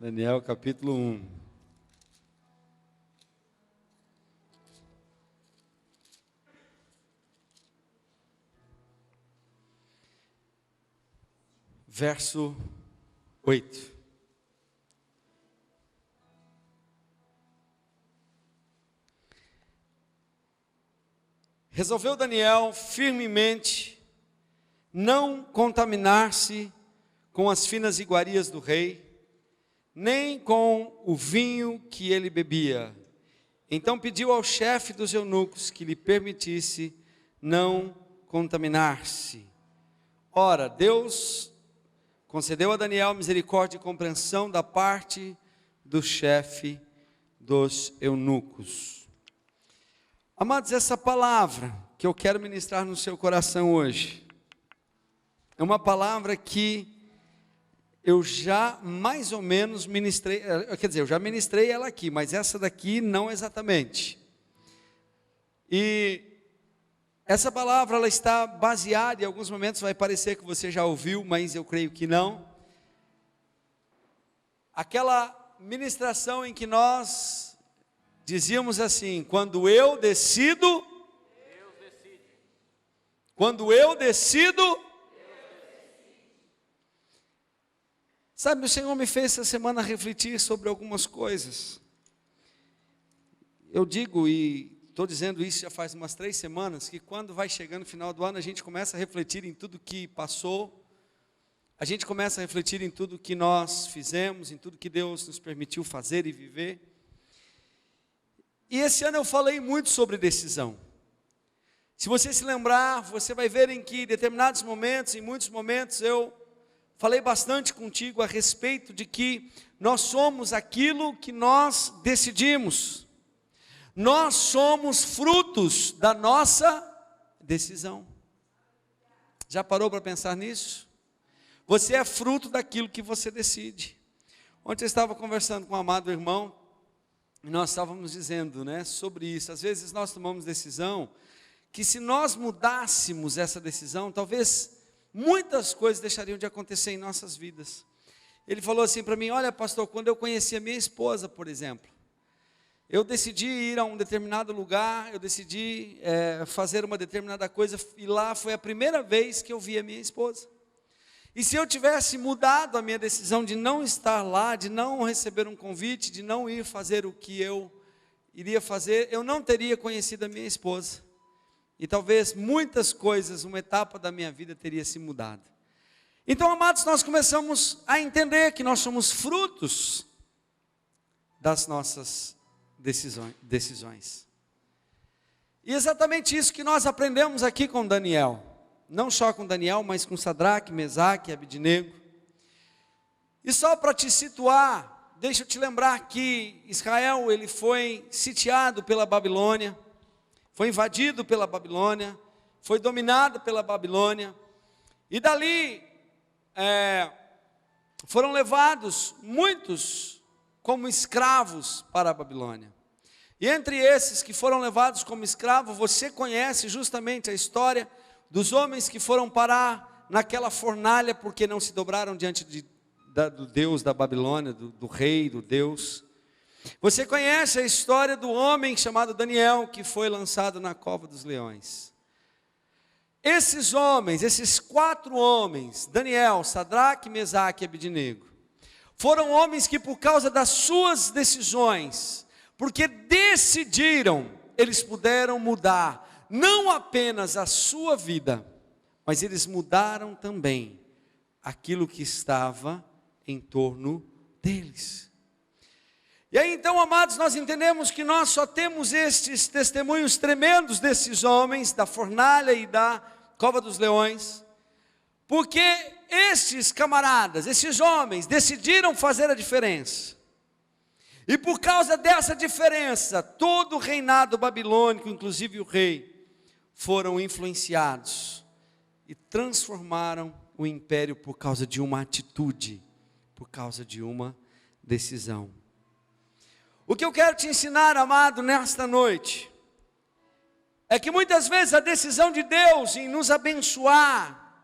Daniel capítulo 1. Verso 8. Resolveu Daniel firmemente não contaminar-se com as finas iguarias do rei, nem com o vinho que ele bebia. Então pediu ao chefe dos eunucos que lhe permitisse não contaminar-se. Ora, Deus concedeu a Daniel misericórdia e compreensão da parte do chefe dos eunucos. Amados, essa palavra que eu quero ministrar no seu coração hoje, é uma palavra que eu já mais ou menos ministrei, quer dizer, eu já ministrei ela aqui, mas essa daqui não exatamente. E essa palavra, ela está baseada, em alguns momentos vai parecer que você já ouviu, mas eu creio que não. Aquela ministração em que nós dizíamos assim: quando eu decido, Deus decide. Quando eu decido, sabe, o Senhor me fez essa semana refletir sobre algumas coisas. Eu digo, e estou dizendo isso já faz umas 3 semanas, que quando vai chegando o final do ano, a gente começa a refletir em tudo que passou, a gente começa a refletir em tudo que nós fizemos, em tudo que Deus nos permitiu fazer e viver. E esse ano eu falei muito sobre decisão. Se você se lembrar, você vai ver em que em determinados momentos, em muitos momentos, eu falei bastante contigo a respeito de que nós somos aquilo que nós decidimos. Nós somos frutos da nossa decisão. Já parou para pensar nisso? Você é fruto daquilo que você decide. Ontem eu estava conversando com um amado irmão, e nós estávamos dizendo, sobre isso. Às vezes nós tomamos decisão, que se nós mudássemos essa decisão, talvez muitas coisas deixariam de acontecer em nossas vidas. Ele falou assim para mim: olha, pastor, quando eu conheci a minha esposa, por exemplo, eu decidi ir a um determinado lugar, eu decidi fazer uma determinada coisa, e lá foi a primeira vez que eu vi a minha esposa. E se eu tivesse mudado a minha decisão de não estar lá, de não receber um convite, de não ir fazer o que eu iria fazer, eu não teria conhecido a minha esposa. E talvez muitas coisas, uma etapa da minha vida teria se mudado. Então, amados, nós começamos a entender que nós somos frutos das nossas decisões. E exatamente isso que nós aprendemos aqui com Daniel. Não só com Daniel, mas com Sadraque, Mesaque e Abednego. E só para te situar, deixa eu te lembrar que Israel, ele foi sitiado pela Babilônia, foi invadido pela Babilônia, foi dominado pela Babilônia, e dali foram levados muitos como escravos para a Babilônia. E entre esses que foram levados como escravos, você conhece justamente a história dos homens que foram parar naquela fornalha porque não se dobraram diante do Deus da Babilônia, do rei, do Deus. Você conhece a história do homem chamado Daniel, que foi lançado na cova dos leões. Esses homens, esses 4 homens, Daniel, Sadraque, Mesaque e Abednego, foram homens que por causa das suas decisões, porque decidiram, eles puderam mudar não apenas a sua vida, mas eles mudaram também aquilo que estava em torno deles. E aí então, amados, nós entendemos que nós só temos estes testemunhos tremendos desses homens, da fornalha e da cova dos leões, porque estes camaradas, esses homens, decidiram fazer a diferença. E por causa dessa diferença, todo o reinado babilônico, inclusive o rei, foram influenciados e transformaram o império por causa de uma atitude, por causa de uma decisão. O que eu quero te ensinar, amado, nesta noite, é que muitas vezes a decisão de Deus em nos abençoar,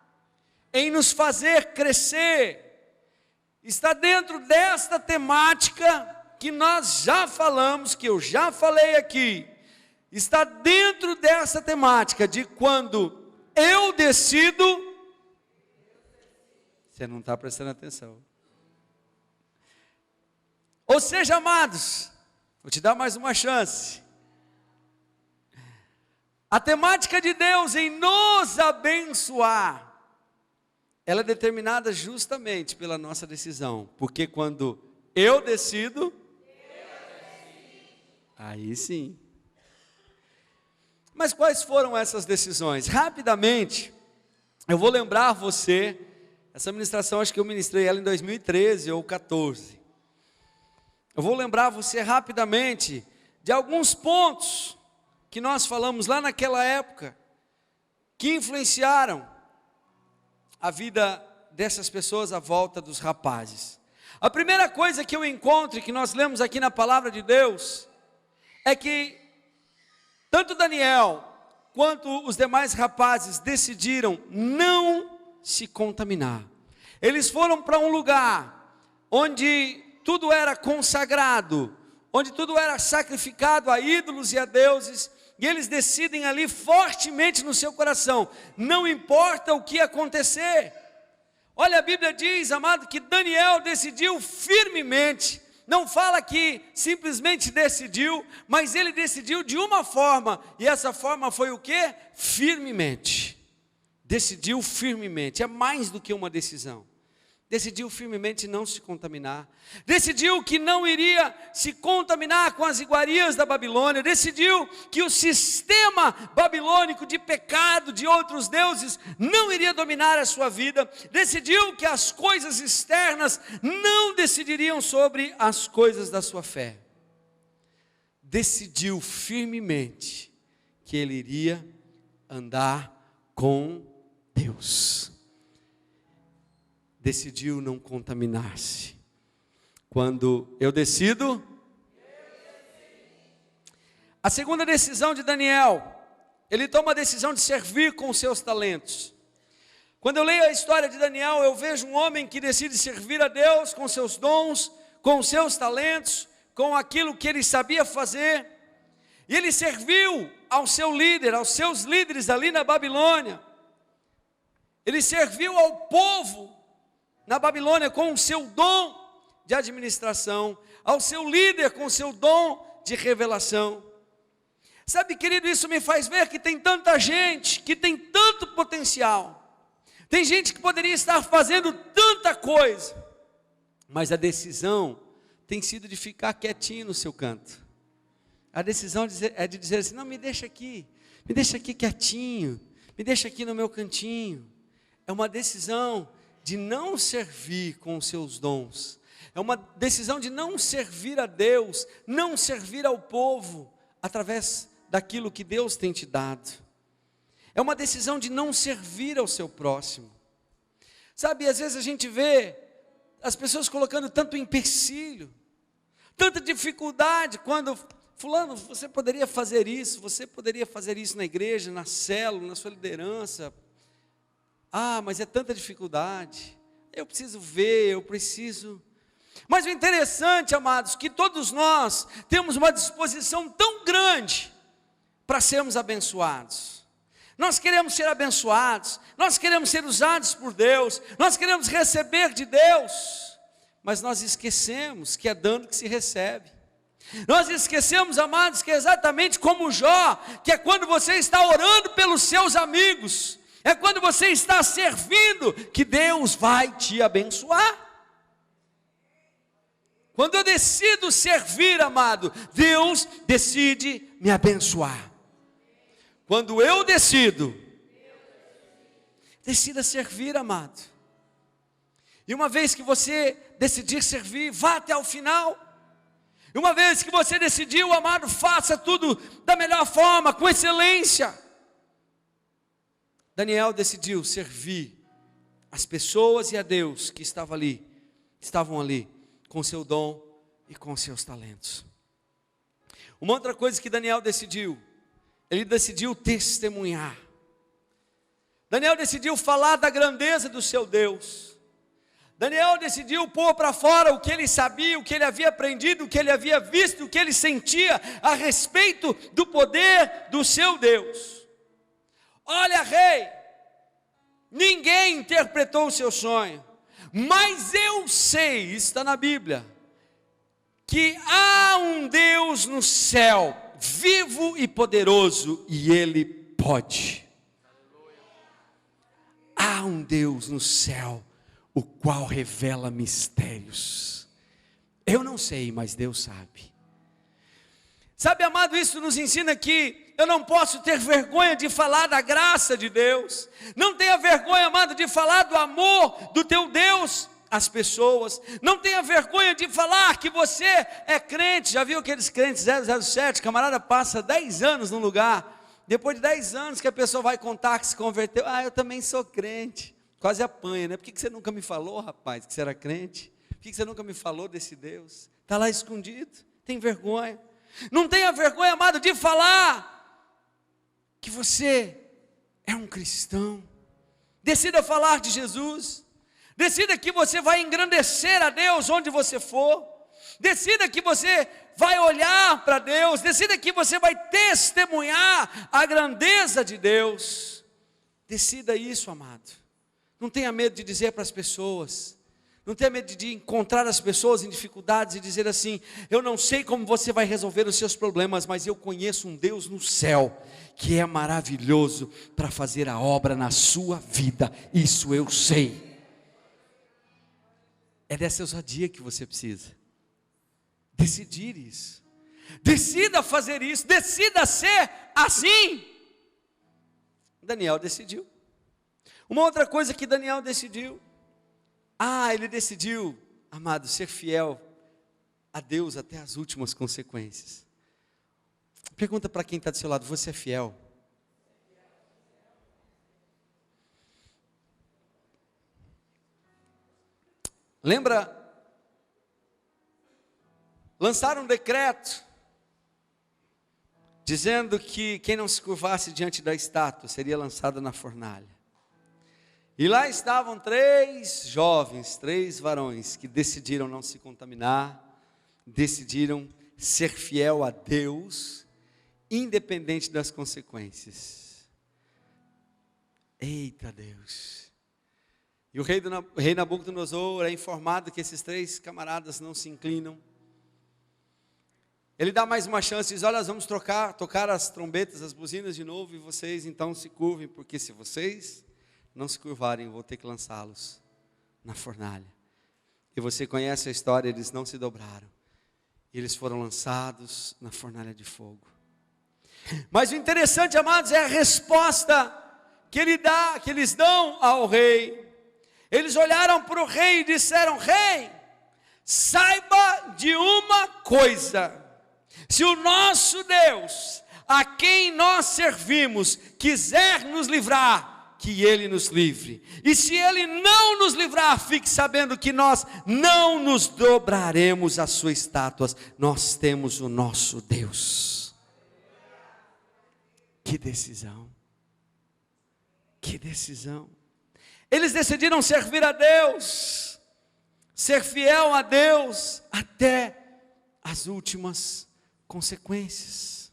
em nos fazer crescer, está dentro desta temática que nós já falamos, que eu já falei aqui. Está dentro dessa temática de quando eu decido. Você não está prestando atenção. Ou seja, amados, vou te dar mais uma chance. A temática de Deus em nos abençoar, ela é determinada justamente pela nossa decisão. Porque quando eu decido, aí sim. Mas quais foram essas decisões? Rapidamente, eu vou lembrar você, essa ministração acho que eu ministrei ela em 2013 ou 2014. Eu vou lembrar você rapidamente de alguns pontos que nós falamos lá naquela época, que influenciaram a vida dessas pessoas à volta dos rapazes. A primeira coisa que eu encontro e que nós lemos aqui na palavra de Deus, é que tanto Daniel quanto os demais rapazes decidiram não se contaminar. Eles foram para um lugar onde tudo era consagrado, onde tudo era sacrificado a ídolos e a deuses, e eles decidem ali fortemente no seu coração, não importa o que acontecer. Olha, a Bíblia diz, amado, que Daniel decidiu firmemente. Não fala que simplesmente decidiu, mas ele decidiu de uma forma, e essa forma foi o quê? Firmemente. Decidiu firmemente, é mais do que uma decisão. Decidiu firmemente não se contaminar. Decidiu que não iria se contaminar com as iguarias da Babilônia. Decidiu que o sistema babilônico de pecado de outros deuses não iria dominar a sua vida. Decidiu que as coisas externas não decidiriam sobre as coisas da sua fé. Decidiu firmemente que ele iria andar com Deus. Decidiu não contaminar-se. Quando eu decido. A segunda decisão de Daniel, ele toma a decisão de servir com os seus talentos. Quando eu leio a história de Daniel, eu vejo um homem que decide servir a Deus com seus dons, com os seus talentos, com aquilo que ele sabia fazer. E ele serviu ao seu líder, aos seus líderes ali na Babilônia. Ele serviu ao povo na Babilônia com o seu dom de administração, ao seu líder com o seu dom de revelação. Sabe, querido, isso me faz ver que tem tanta gente, que tem tanto potencial. Tem gente que poderia estar fazendo tanta coisa, mas a decisão tem sido de ficar quietinho no seu canto. A decisão é de dizer assim, não, me deixa aqui quietinho, me deixa aqui no meu cantinho. É uma decisão de não servir com os seus dons. É uma decisão de não servir a Deus, não servir ao povo, através daquilo que Deus tem te dado. É uma decisão de não servir ao seu próximo. Sabe, às vezes a gente vê as pessoas colocando tanto empecilho, tanta dificuldade, quando, fulano, você poderia fazer isso na igreja, na célula, na sua liderança. Ah, mas é tanta dificuldade, eu preciso ver, Mas o interessante, amados, que todos nós temos uma disposição tão grande para sermos abençoados. Nós queremos ser abençoados, nós queremos ser usados por Deus, nós queremos receber de Deus, mas nós esquecemos que é dando que se recebe. Nós esquecemos, amados, que é exatamente como Jó, que é quando você está orando pelos seus amigos, é quando você está servindo, que Deus vai te abençoar. Quando eu decido servir, amado, Deus decide me abençoar. Quando eu decida servir, amado. E uma vez que você decidir servir, vá até o final. E uma vez que você decidiu, amado, faça tudo da melhor forma, com excelência. Daniel decidiu servir as pessoas e a Deus que estavam ali, com seu dom e com seus talentos. Uma outra coisa que Daniel decidiu, ele decidiu testemunhar. Daniel decidiu falar da grandeza do seu Deus. Daniel decidiu pôr para fora o que ele sabia, o que ele havia aprendido, o que ele havia visto, o que ele sentia a respeito do poder do seu Deus. Olha, rei, ninguém interpretou o seu sonho, mas eu sei, está na Bíblia, que há um Deus no céu, vivo e poderoso, e Ele pode. Há um Deus no céu, o qual revela mistérios. Eu não sei, mas Deus sabe. Sabe, amado, isso nos ensina que eu não posso ter vergonha de falar da graça de Deus. Não tenha vergonha, amado, de falar do amor do teu Deus às pessoas. Não tenha vergonha de falar que você é crente. Já viu aqueles crentes 007? Camarada passa 10 anos num lugar. Depois de 10 anos que a pessoa vai contar que se converteu. Eu também sou crente. Quase apanha, né? Por que você nunca me falou, rapaz, que você era crente? Por que você nunca me falou desse Deus? Está lá escondido. Tem vergonha. Não tenha vergonha, amado, de falar que você é um cristão. Decida falar de Jesus. Decida que você vai engrandecer a Deus onde você for. Decida que você vai olhar para Deus. Decida que você vai testemunhar a grandeza de Deus. Decida isso, amado. Não tenha medo de dizer para as pessoas. Não tenha medo de encontrar as pessoas em dificuldades e dizer assim: eu não sei como você vai resolver os seus problemas, mas eu conheço um Deus no céu que é maravilhoso para fazer a obra na sua vida. Isso eu sei. É dessa ousadia que você precisa. Decidir isso. Decida fazer isso. Decida ser assim. Daniel decidiu. Uma outra coisa que Daniel decidiu. Ele decidiu, amado, ser fiel a Deus até as últimas consequências. Pergunta para quem está do seu lado: você é fiel? Lembra? Lançaram um decreto dizendo que quem não se curvasse diante da estátua seria lançado na fornalha. E lá estavam 3 jovens, 3 varões que decidiram não se contaminar, decidiram ser fiel a Deus, independente das consequências. Eita Deus! E o rei Nabucodonosor é informado que esses 3 camaradas não se inclinam. Ele dá mais uma chance, diz: olha, nós vamos tocar as trombetas, as buzinas de novo, e vocês então se curvem, porque se vocês não se curvarem, eu vou ter que lançá-los na fornalha. E você conhece a história, eles não se dobraram. E eles foram lançados na fornalha de fogo. Mas o interessante, amados, é a resposta que eles dão ao rei. Eles olharam para o rei e disseram: rei, saiba de uma coisa: se o nosso Deus, a quem nós servimos, quiser nos livrar, que Ele nos livre. E se Ele não nos livrar, fique sabendo que nós não nos dobraremos às suas estátuas. Nós temos o nosso Deus. Que decisão! Que decisão! Eles decidiram servir a Deus, ser fiel a Deus até as últimas consequências.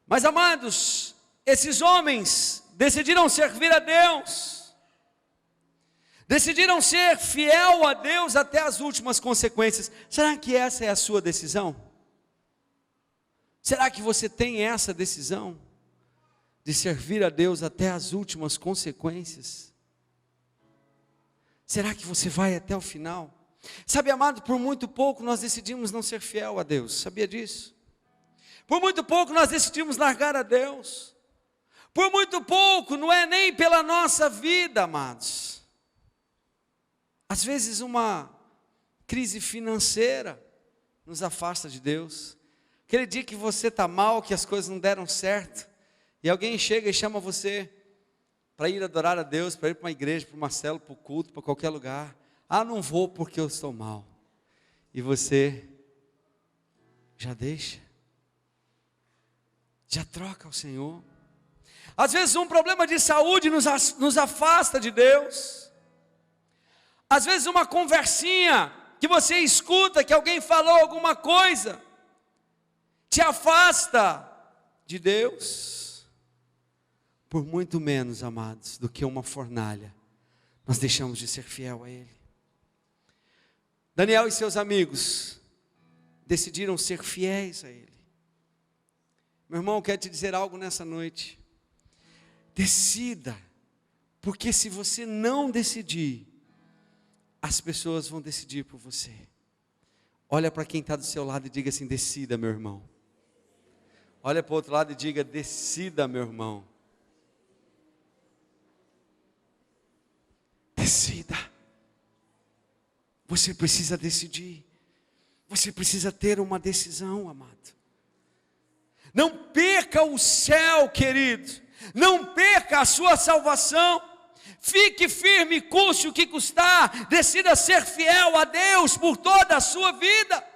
Mas, amados, esses homens decidiram servir a Deus, decidiram ser fiel a Deus até as últimas consequências. Será que essa é a sua decisão? Será que você tem essa decisão de servir a Deus até as últimas consequências? Será que você vai até o final? Sabe, amado, por muito pouco nós decidimos não ser fiel a Deus. Sabia disso? Por muito pouco nós decidimos largar a Deus. Por muito pouco, não é nem pela nossa vida, amados. Às vezes uma crise financeira nos afasta de Deus. Aquele dia que você está mal, que as coisas não deram certo, e alguém chega e chama você para ir adorar a Deus, para ir para uma igreja, para uma célula, para o culto, para qualquer lugar. Não vou porque eu estou mal. E você já deixa. Já troca ao Senhor. Às vezes um problema de saúde nos afasta de Deus. Às vezes uma conversinha que você escuta, que alguém falou alguma coisa, te afasta de Deus. Por muito menos, amados, do que uma fornalha, nós deixamos de ser fiel a Ele. Daniel e seus amigos decidiram ser fiéis a Ele. Meu irmão, eu quero te dizer algo nessa noite. Decida, porque se você não decidir, as pessoas vão decidir por você. Olha para quem está do seu lado e diga assim: decida, meu irmão. Olha para o outro lado e diga: decida, meu irmão. Decida. Você precisa decidir. Você precisa ter uma decisão, amado. Não perca o céu, querido. Não perca a sua salvação. Fique firme, custe o que custar. Decida ser fiel a Deus por toda a sua vida.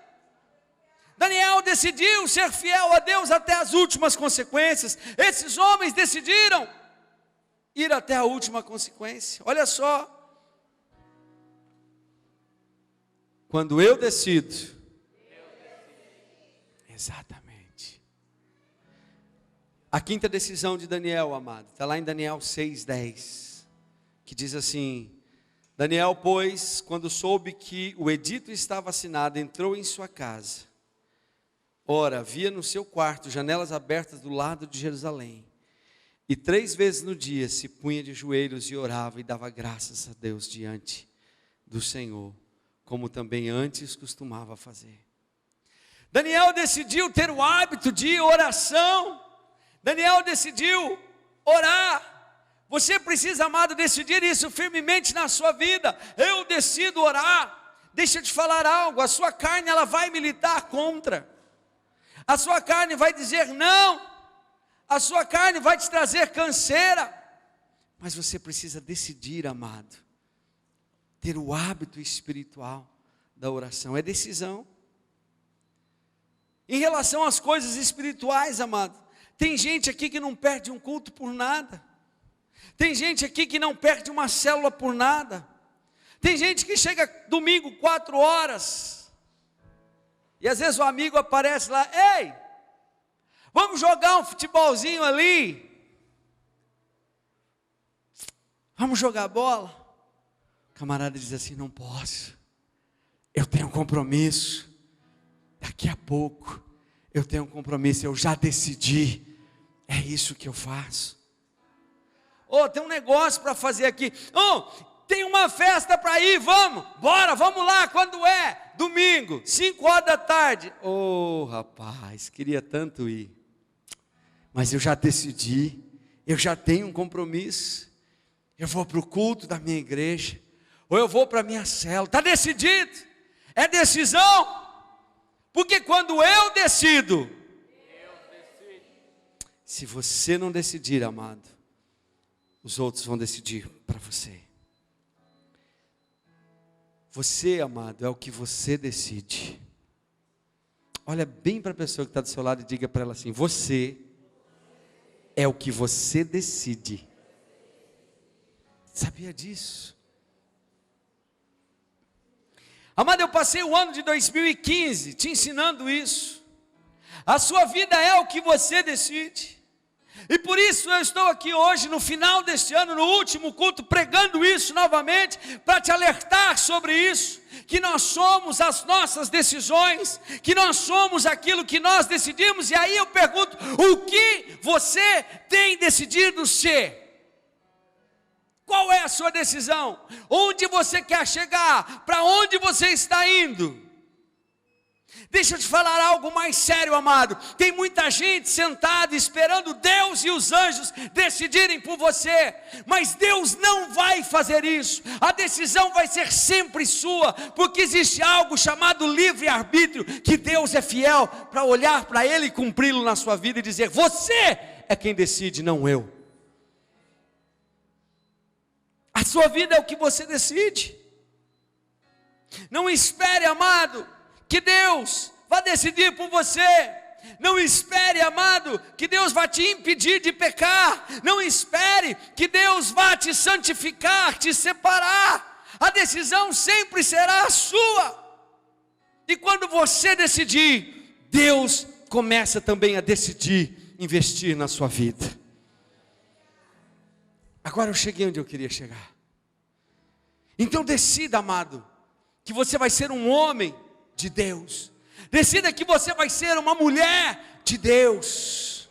Daniel decidiu ser fiel a Deus até as últimas consequências. Esses homens decidiram ir até a última consequência. Olha só. Quando eu decido. Exatamente. A quinta decisão de Daniel, amado, está lá em Daniel 6:10. Que diz assim: Daniel, pois, quando soube que o edito estava assinado, entrou em sua casa. Ora, via no seu quarto janelas abertas do lado de Jerusalém. E 3 vezes no dia se punha de joelhos e orava e dava graças a Deus diante do Senhor, como também antes costumava fazer. Daniel decidiu ter o hábito de oração. Daniel decidiu orar. Você precisa, amado, decidir isso firmemente na sua vida. Eu decido orar. Deixa eu te falar algo. A sua carne, ela vai militar contra. A sua carne vai dizer não. A sua carne vai te trazer canseira. Mas você precisa decidir, amado, ter o hábito espiritual da oração. É decisão. Em relação às coisas espirituais, amado, tem gente aqui que não perde um culto por nada. Tem gente aqui que não perde uma célula por nada. Tem gente que chega domingo 4 horas. E às vezes o amigo aparece lá: ei, vamos jogar um futebolzinho ali. Vamos jogar bola. O camarada diz assim: não posso. Eu tenho um compromisso. Daqui a pouco eu tenho um compromisso. Eu já decidi. É isso que eu faço. Tem um negócio para fazer aqui. Tem uma festa para ir, vamos. Bora, vamos lá, quando é? Domingo, 5 horas da tarde. Rapaz, queria tanto ir. Mas eu já decidi. Eu já tenho um compromisso. Eu vou para o culto da minha igreja. Ou eu vou para a minha célula. Está decidido. É decisão. Porque quando eu decido. Se você não decidir, amado, os outros vão decidir para você. Você, amado, é o que você decide. Olha bem para a pessoa que está do seu lado e diga para ela assim: você é o que você decide. Sabia disso? Amado, eu passei o ano de 2015 te ensinando isso. A sua vida é o que você decide. E por isso eu estou aqui hoje, no final deste ano, no último culto, pregando isso novamente, para te alertar sobre isso, que nós somos as nossas decisões, que nós somos aquilo que nós decidimos. E aí eu pergunto: o que você tem decidido ser? Qual é a sua decisão? Onde você quer chegar? Para onde você está indo? Deixa eu te falar algo mais sério, amado. Tem muita gente sentada esperando Deus e os anjos decidirem por você. Mas Deus não vai fazer isso. A decisão vai ser sempre sua. Porque existe algo chamado livre-arbítrio, que Deus é fiel para olhar para Ele e cumpri-lo na sua vida e dizer: você é quem decide, não eu. A sua vida é o que você decide. Não espere, amado, que Deus vai decidir por você. Não espere, amado, que Deus vá te impedir de pecar. Não espere que Deus vá te santificar, te separar. A decisão sempre será a sua. E quando você decidir, Deus começa também a decidir investir na sua vida. Agora eu cheguei onde eu queria chegar. Então decida, amado, que você vai ser um homem de Deus. Decida que você vai ser uma mulher de Deus.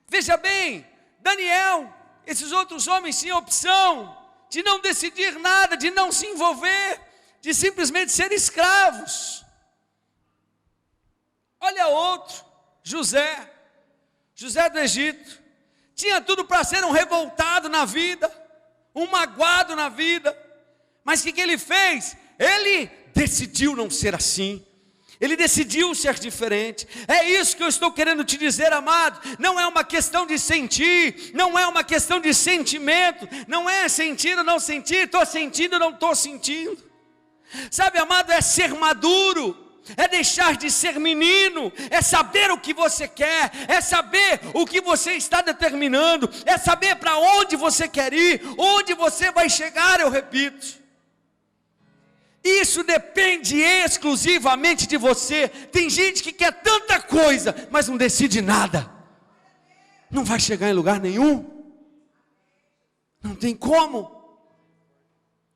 Veja bem, Daniel, esses outros homens tinham opção de não decidir nada, de não se envolver, de simplesmente ser escravos. Olha outro, José do Egito, tinha tudo para ser um revoltado na vida, um magoado na vida, mas o que ele fez? Ele decidiu não ser assim. Ele decidiu ser diferente. É isso que eu estou querendo te dizer, amado. Não é uma questão de sentir, não é uma questão de sentimento, não é sentir ou não sentir, estou sentindo ou não estou sentindo. Sabe, amado, é ser maduro, é deixar de ser menino, é saber o que você quer, é saber o que você está determinando, é saber para onde você quer ir, onde você vai chegar, eu repito. Isso depende exclusivamente de você. Tem gente que quer tanta coisa, mas não decide nada. Não vai chegar em lugar nenhum. Não tem como.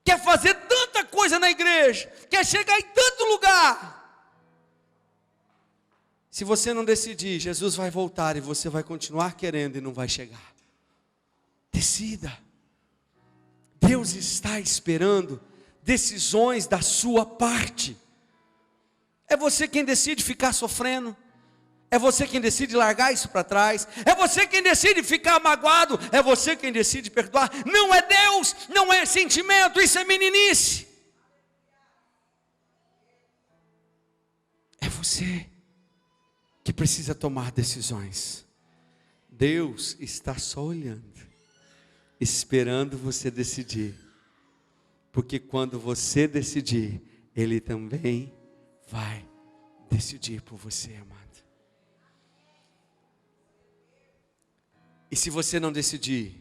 Quer fazer tanta coisa na igreja, quer chegar em tanto lugar. Se você não decidir, Jesus vai voltar e você vai continuar querendo e não vai chegar. Decida. Deus está esperando decisões da sua parte. É você quem decide ficar sofrendo, é você quem decide largar isso para trás, é você quem decide ficar magoado, é você quem decide perdoar. Não é Deus, não é sentimento, isso é meninice. É você que precisa tomar decisões. Deus está só olhando, esperando você decidir. Porque quando você decidir, Ele também vai decidir por você, amado. E se você não decidir,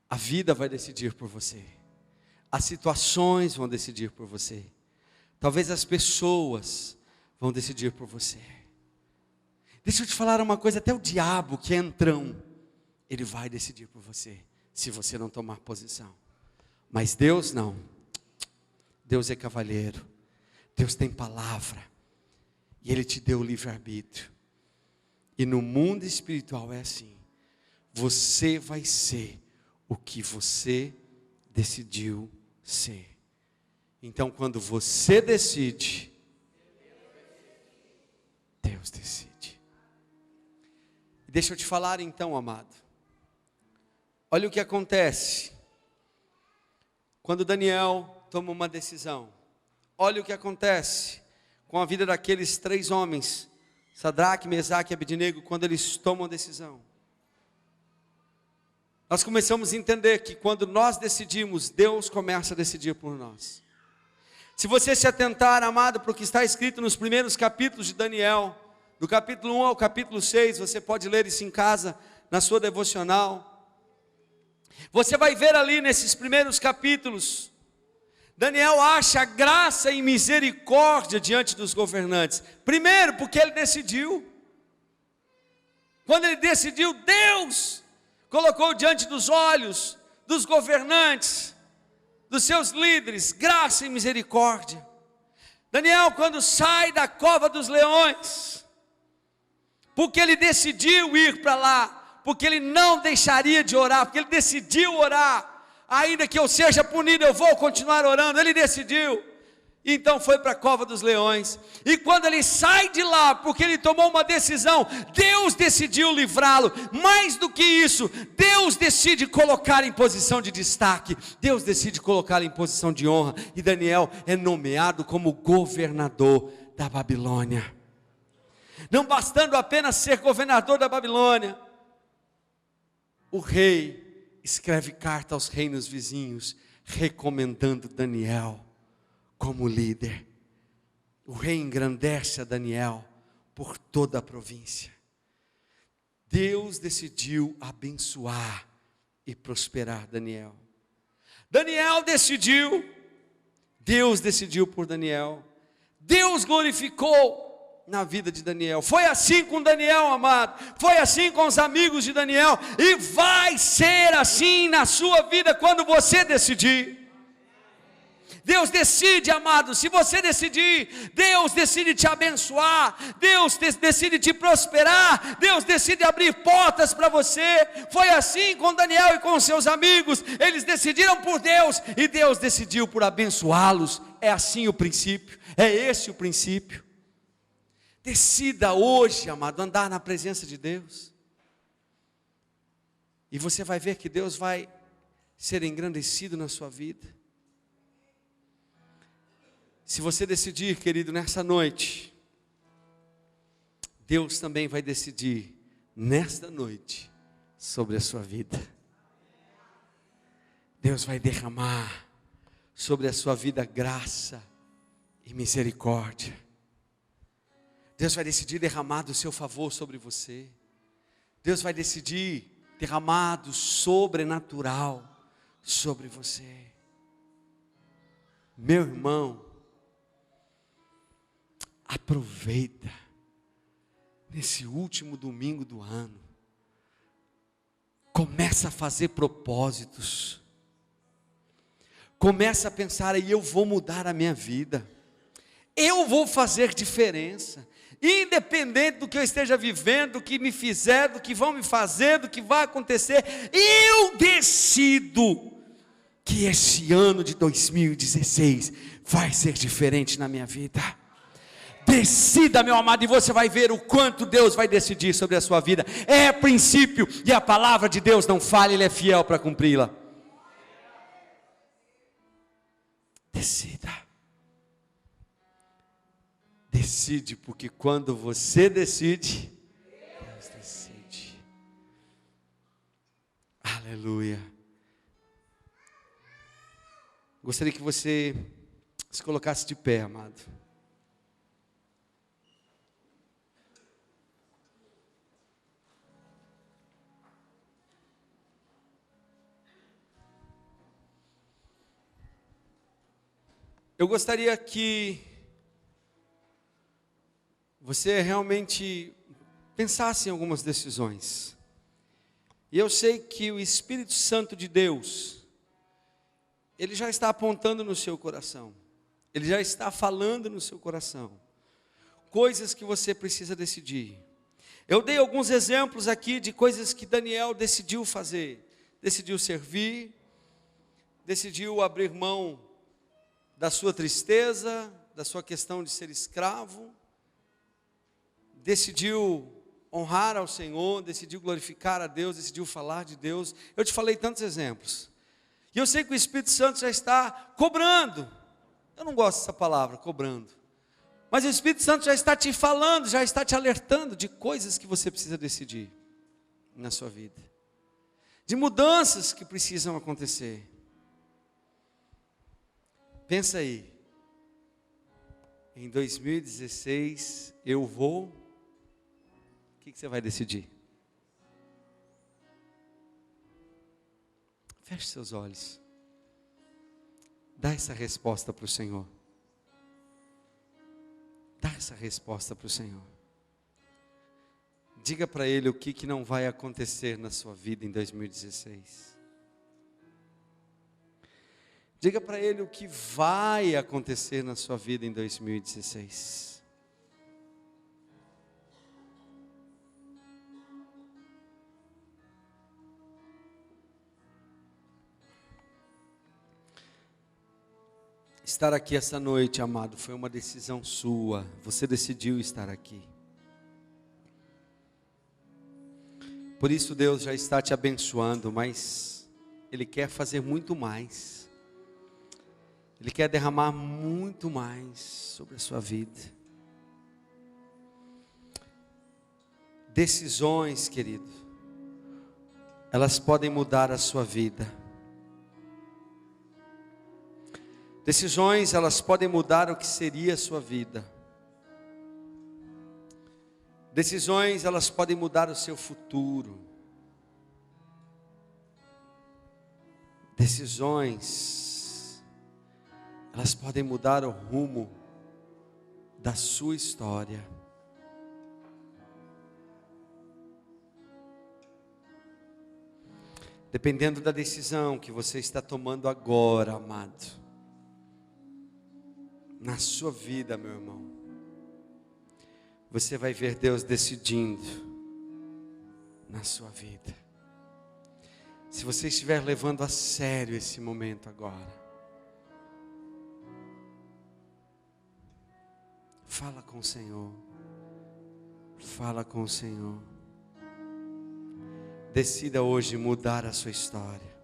a vida vai decidir por você. As situações vão decidir por você. Talvez as pessoas vão decidir por você. Deixa eu te falar uma coisa, até o diabo, que é entrão, ele vai decidir por você, se você não tomar posição. Mas Deus não. Deus é cavalheiro. Deus tem palavra. E Ele te deu o livre-arbítrio. E no mundo espiritual é assim. Você vai ser o que você decidiu ser. Então quando você decide, Deus decide. Deixa eu te falar então, amado. Olha o que acontece quando Daniel toma uma decisão. Olha o que acontece com a vida daqueles 3 homens, Sadraque, Mesaque e Abednego, quando eles tomam decisão. Nós começamos a entender que quando nós decidimos, Deus começa a decidir por nós. Se você se atentar, amado, para o que está escrito nos primeiros capítulos de Daniel, do capítulo 1 ao capítulo 6, você pode ler isso em casa, na sua devocional. Você vai ver ali nesses primeiros capítulos, Daniel acha graça e misericórdia diante dos governantes. Primeiro, porque ele decidiu. Quando ele decidiu, Deus colocou diante dos olhos dos governantes, dos seus líderes, graça e misericórdia. Daniel, quando sai da cova dos leões, porque ele decidiu ir para lá, porque ele não deixaria de orar, porque ele decidiu orar, ainda que eu seja punido, eu vou continuar orando. Ele decidiu, então foi para a cova dos leões, e quando ele sai de lá, porque ele tomou uma decisão, Deus decidiu livrá-lo. Mais do que isso, Deus decide colocar em posição de destaque, Deus decide colocar em posição de honra, e Daniel é nomeado como governador da Babilônia. Não bastando apenas ser governador da Babilônia, o rei escreve carta aos reinos vizinhos, recomendando Daniel como líder. O rei engrandece a Daniel por toda a província. Deus decidiu abençoar e prosperar Daniel. Daniel decidiu, Deus decidiu por Daniel. Deus glorificou na vida de Daniel. Foi assim com Daniel, amado. Foi assim com os amigos de Daniel. E vai ser assim na sua vida quando você decidir. Deus decide, amado, se você decidir, Deus decide te abençoar, Deus decide te prosperar, Deus decide abrir portas para você. Foi assim com Daniel e com seus amigos. Eles decidiram por Deus e Deus decidiu por abençoá-los. É assim o princípio, é esse o princípio. Decida hoje, amado, andar na presença de Deus, e você vai ver que Deus vai ser engrandecido na sua vida. Se você decidir, querido, nessa noite, Deus também vai decidir nesta noite sobre a sua vida. Deus vai derramar sobre a sua vida graça e misericórdia. Deus vai decidir derramar do seu favor sobre você. Deus vai decidir derramar do sobrenatural sobre você. Meu irmão, aproveita nesse último domingo do ano. Começa a fazer propósitos. Começa a pensar aí, eu vou mudar a minha vida. Eu vou fazer diferença. Independente do que eu esteja vivendo, do que me fizer, do que vão me fazer, do que vai acontecer, eu decido que esse ano de 2016 vai ser diferente na minha vida. Decida, meu amado, e você vai ver o quanto Deus vai decidir sobre a sua vida. É princípio, e a palavra de Deus não falha, Ele é fiel para cumpri-la. Decida. Decide, porque quando você decide, Deus decide. Aleluia. Gostaria que você se colocasse de pé, amado. Eu gostaria que você realmente pensasse em algumas decisões. E eu sei que o Espírito Santo de Deus, Ele já está apontando no seu coração. Ele já está falando no seu coração. Coisas que você precisa decidir. Eu dei alguns exemplos aqui de coisas que Daniel decidiu fazer. Decidiu servir, decidiu abrir mão da sua tristeza, da sua questão de ser escravo, decidiu honrar ao Senhor, decidiu glorificar a Deus, decidiu falar de Deus. Eu te falei tantos exemplos, e eu sei que o Espírito Santo já está cobrando. Eu não gosto dessa palavra, cobrando, mas o Espírito Santo já está te falando, já está te alertando de coisas que você precisa decidir na sua vida, de mudanças que precisam acontecer. Pensa aí, em 2016 eu vou, o que você vai decidir? Feche seus olhos, dá essa resposta para o Senhor, dá essa resposta para o Senhor, diga para Ele o que não vai acontecer na sua vida em 2016. Diga para Ele o que vai acontecer na sua vida em 2016. Estar aqui essa noite, amado, foi uma decisão sua. Você decidiu estar aqui. Por isso Deus já está te abençoando, mas Ele quer fazer muito mais. Ele quer derramar muito mais sobre a sua vida. Decisões, querido, elas podem mudar a sua vida. Decisões, elas podem mudar o que seria a sua vida. Decisões, elas podem mudar o seu futuro. Decisões, elas podem mudar o rumo da sua história. Dependendo da decisão que você está tomando agora, amado, na sua vida, meu irmão, você vai ver Deus decidindo na sua vida. Se você estiver levando a sério esse momento agora, fala com o Senhor. Fala com o Senhor. Decida hoje mudar a sua história.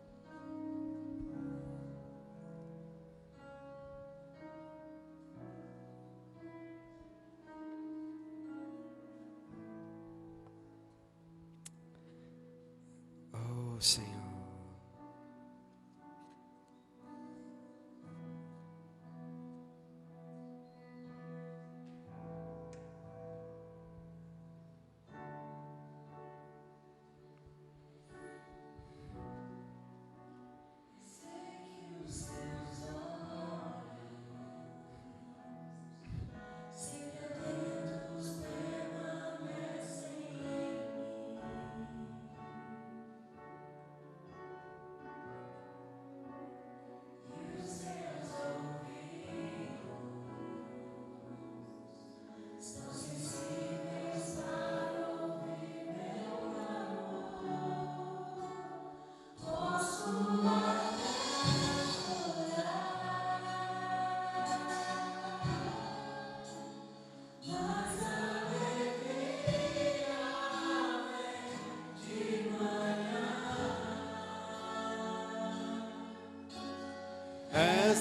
Oh, Senhor.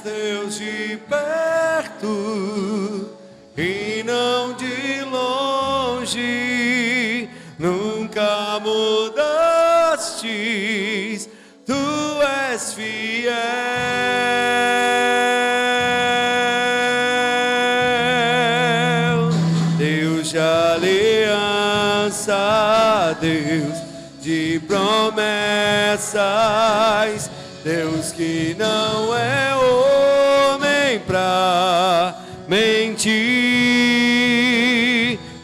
Deus de perto e não de longe, nunca mudastes, tu és fiel. Deus de aliança, Deus de promessas, Deus que não é homem pra mentir.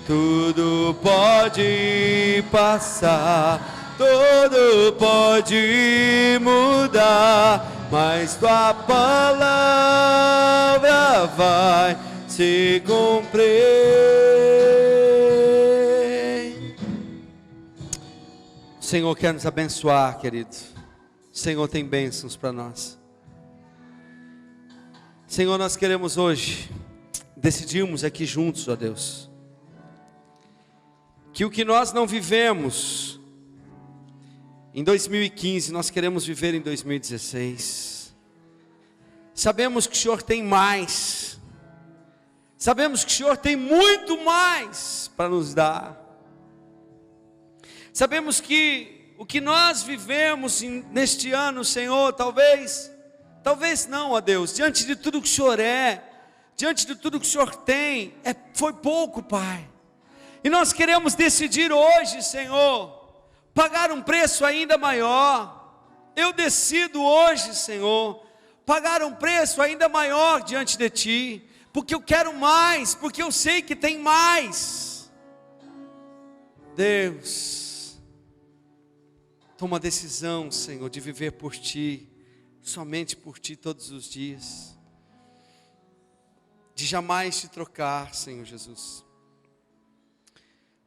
Tudo pode passar, tudo pode mudar, mas tua palavra vai se cumprir. O Senhor quer nos abençoar, querido. O Senhor tem bênçãos para nós. Senhor, nós queremos hoje decidirmos aqui juntos, ó Deus, que o que nós não vivemos em 2015, nós queremos viver em 2016. Sabemos que o Senhor tem mais. Sabemos que o Senhor tem muito mais para nos dar. Sabemos que o que nós vivemos neste ano, Senhor, talvez não, ó Deus, diante de tudo que o Senhor é, diante de tudo que o Senhor tem, foi pouco, Pai. E nós queremos decidir hoje, Senhor, pagar um preço ainda maior. Eu decido hoje, Senhor, pagar um preço ainda maior diante de Ti, porque eu quero mais, porque eu sei que tem mais. Deus, toma a decisão, Senhor, de viver por Ti, somente por Ti todos os dias, de jamais Te trocar, Senhor Jesus.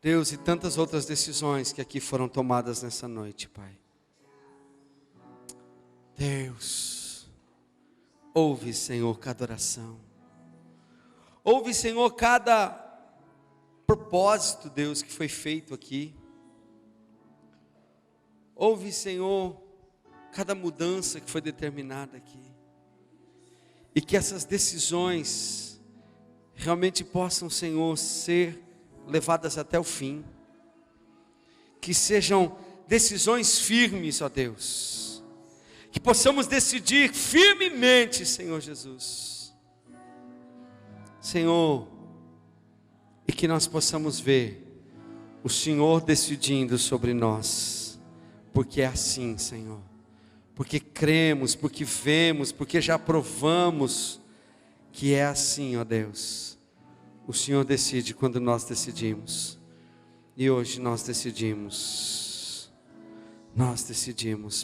Deus, e tantas outras decisões que aqui foram tomadas nessa noite, Pai. Deus, ouve, Senhor, cada oração. Ouve, Senhor, cada propósito, Deus, que foi feito aqui. Ouve, Senhor, cada mudança que foi determinada aqui. E que essas decisões realmente possam, Senhor, ser levadas até o fim. Que sejam decisões firmes, ó Deus. Que possamos decidir firmemente, Senhor Jesus. Senhor, e que nós possamos ver o Senhor decidindo sobre nós, porque é assim, Senhor, porque cremos, porque vemos, porque já provamos que é assim, ó Deus. O Senhor decide quando nós decidimos, e hoje nós decidimos,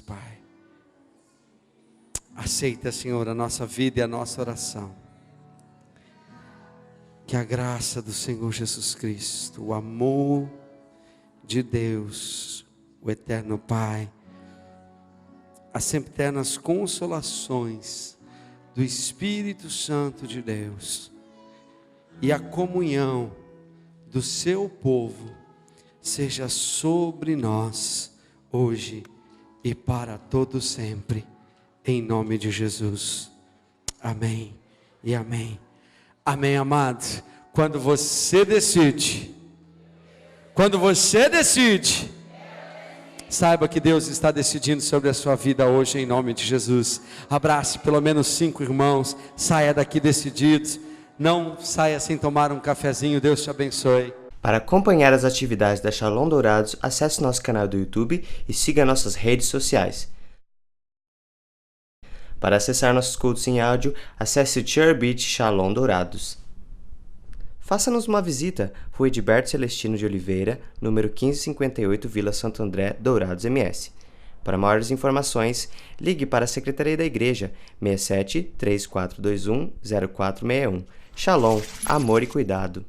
Pai. Aceita, Senhor, a nossa vida e a nossa oração. Que a graça do Senhor Jesus Cristo, o amor de Deus, o eterno Pai, as sempiternas consolações do Espírito Santo de Deus e a comunhão do seu povo seja sobre nós hoje e para todo sempre, em nome de Jesus. Amém e amém. Amém, amados. Quando você decide, saiba que Deus está decidindo sobre a sua vida hoje, em nome de Jesus. Abrace pelo menos 5 irmãos, saia daqui decididos, não saia sem tomar um cafezinho. Deus te abençoe. Para acompanhar as atividades da Shalom Dourados, acesse nosso canal do YouTube e siga nossas redes sociais. Para acessar nossos cultos em áudio, acesse o Cheerbeat Shalom Dourados. Faça-nos uma visita, Rua Edilberto Celestino de Oliveira, número 1558, Vila Santo André, Dourados, MS. Para maiores informações, ligue para a Secretaria da Igreja, 67 3421 0461. Shalom, amor e cuidado.